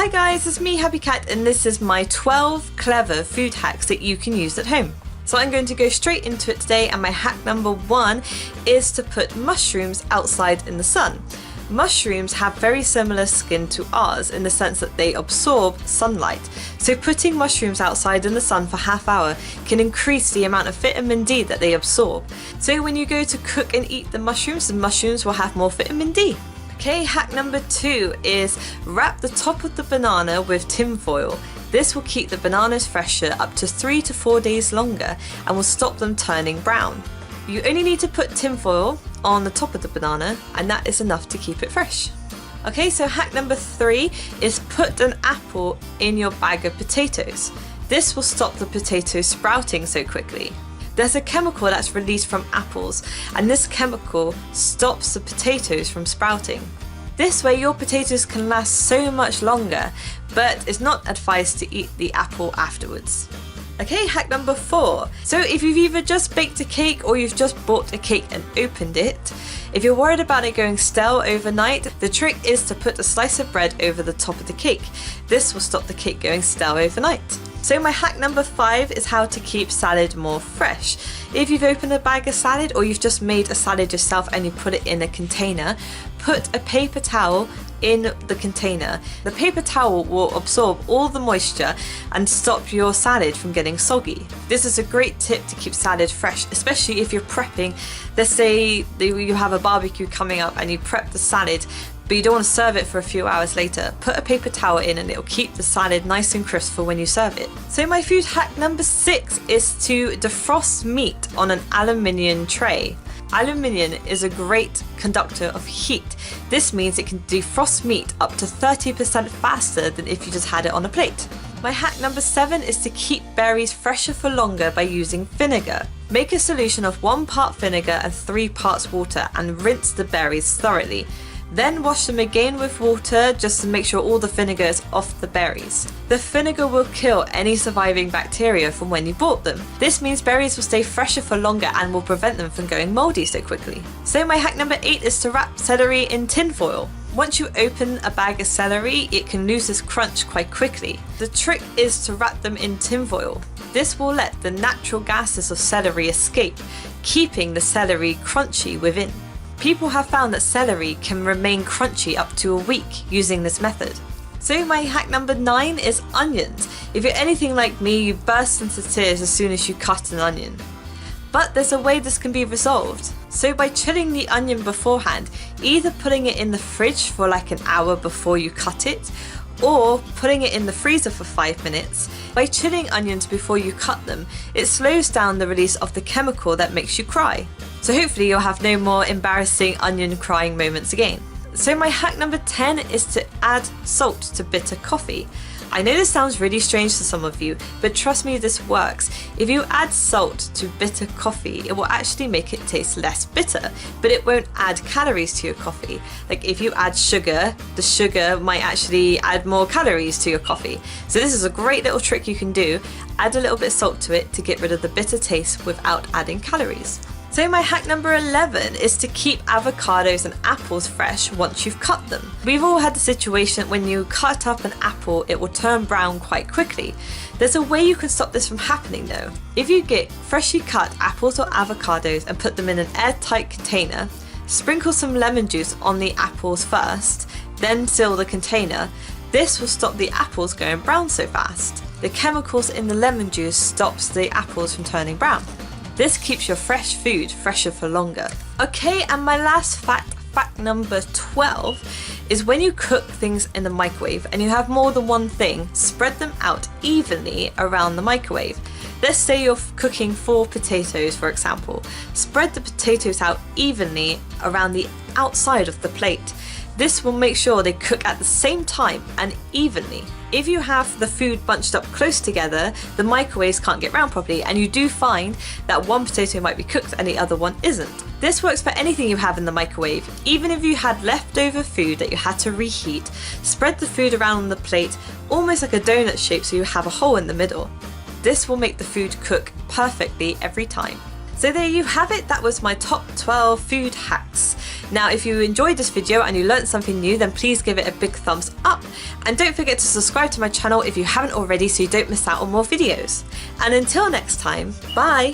Hi guys, it's me happcat and this is my 12 clever food hacks that you can use at home. So I'm going to go straight into it today, and my hack number 1 is to put mushrooms outside in the sun. Mushrooms have very similar skin to ours in the sense that they absorb sunlight. So putting mushrooms outside in the sun for half hour can increase the amount of vitamin D that they absorb. So when you go to cook and eat the mushrooms will have more vitamin D. Okay, hack number 2 is wrap the top of the banana with tin foil. This will keep the bananas fresher up to 3 to 4 days longer and will stop them turning brown. You only need to put tin foil on the top of the banana and that is enough to keep it fresh. Okay, so hack number 3 is put an apple in your bag of potatoes. This will stop the potatoes sprouting so quickly. There's a chemical that's released from apples, and this chemical stops the potatoes from sprouting. This way your potatoes can last so much longer, but it's not advised to eat the apple afterwards. Okay, hack number 4. So if you've either just baked a cake or you've just bought a cake and opened it, if you're worried about it going stale overnight, the trick is to put a slice of bread over the top of the cake. This will stop the cake going stale overnight. So my hack number 5 is how to keep salad more fresh. If you've opened a bag of salad or you've just made a salad yourself and you put it in a container, put a paper towel in the container. The paper towel will absorb all the moisture and stop your salad from getting soggy. This is a great tip to keep salad fresh, especially if you're prepping. Let's say you have a barbecue coming up and you prep the salad, but you don't want to serve it for a few hours later. Put a paper towel in and it'll keep the salad nice and crisp for when you serve it. So my food hack number 6 is to defrost meat on an aluminium tray. Aluminium is a great conductor of heat. This means it can defrost meat up to 30% faster than if you just had it on a plate. My hack number 7 is to keep berries fresher for longer by using vinegar. Make a solution of 1 part vinegar and 3 parts water and rinse the berries thoroughly. Then wash them again with water just to make sure all the vinegar is off the berries. The vinegar will kill any surviving bacteria from when you bought them. This means berries will stay fresher for longer and will prevent them from going moldy so quickly. So my hack number 8 is to wrap celery in tin foil. Once you open a bag of celery, it can lose its crunch quite quickly. The trick is to wrap them in tin foil. This will let the natural gases of celery escape, keeping the celery crunchy within. People have found that celery can remain crunchy up to a week using this method. So my hack number 9 is onions. If you're anything like me, you burst into tears as soon as you cut an onion. But there's a way this can be resolved. So by chilling the onion beforehand, either putting it in the fridge for like an hour before you cut it, or putting it in the freezer for 5 minutes. By chilling onions before you cut them, it slows down the release of the chemical that makes you cry. So hopefully you'll have no more embarrassing onion crying moments again. So my hack number 10 is to add salt to bitter coffee. I know this sounds really strange to some of you, but trust me, this works. If you add salt to bitter coffee, it will actually make it taste less bitter, but it won't add calories to your coffee. Like if you add sugar, the sugar might actually add more calories to your coffee. So this is a great little trick you can do. Add a little bit of salt to it to get rid of the bitter taste without adding calories. So my hack number 11 is to keep avocados and apples fresh once you've cut them. We've all had the situation when you cut up an apple, it will turn brown quite quickly. There's a way you can stop this from happening though. If you get freshly cut apples or avocados and put them in an airtight container, sprinkle some lemon juice on the apples first, then seal the container. This will stop the apples going brown so fast. The chemicals in the lemon juice stops the apples from turning brown. This keeps your fresh food fresher for longer. Okay, and my last fact number 12, is when you cook things in the microwave and you have more than one thing, spread them out evenly around the microwave. Let's say you're cooking 4 potatoes, for example. Spread the potatoes out evenly around the outside of the plate. This will make sure they cook at the same time and evenly. If you have the food bunched up close together, the microwaves can't get round properly and you do find that one potato might be cooked and the other one isn't. This works for anything you have in the microwave. Even if you had leftover food that you had to reheat, spread the food around on the plate almost like a donut shape so you have a hole in the middle. This will make the food cook perfectly every time. So there you have it, that was my top 12 food hacks. Now if you enjoyed this video and you learned something new, then please give it a big thumbs up. And don't forget to subscribe to my channel if you haven't already so you don't miss out on more videos. And until next time, bye!